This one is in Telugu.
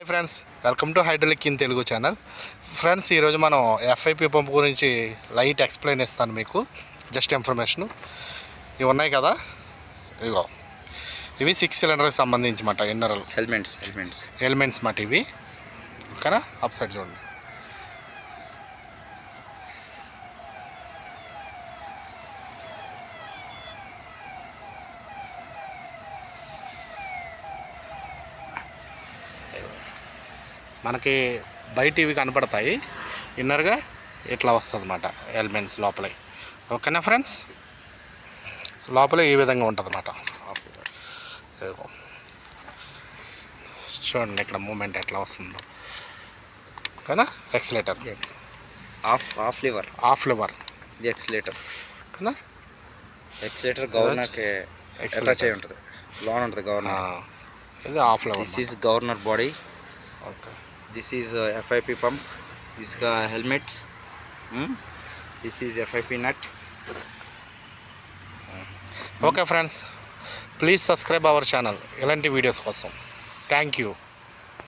Friends, welcome to hydraulic in Telugu channel. Friends, ఈరోజు మనం ఎఫ్ఐపి పంప్ గురించి లైట్ ఎక్స్ప్లెయిన్ ఇస్తాను మీకు. జస్ట్ ఇన్ఫర్మేషను ఇవి ఉన్నాయి కదా, ఇగో ఇవి 6 సిలిండర్కి సంబంధించి మాట. ఇన్నర్ ఎలిమెంట్స్ మాట ఇవి. ఓకేనా? అప్ సైడ్ చూడండి. మనకి బయట ఇవి కనపడతాయి, ఇన్నర్గా ఇట్లా వస్తుంది అన్నమాట ఎలిమెంట్స్ లోపలే. ఓకేనా ఫ్రెండ్స్? లోపల ఈ విధంగా ఉంటుంది అన్నమాట. చూడండి ఇక్కడ మూమెంట్ ఎట్లా వస్తుందో. ఓకేనా? ఎక్సిలేటర్ ఆఫ్ లివర్ ఇది ఎక్సిలేటర్. ఓకేనా? ఎక్సిలేటర్ గవర్నర్కి అటాచ్ అయి ఉంటుంది, లోన్ ఉంటుంది గవర్నర్. ఇది of liver. This is governor body. Okay. This is FIP pump. This is helmets. This is FIP nut. Okay friends, please subscribe our channel ఇలాంటి వీడియోస్ కోసం. Thank you.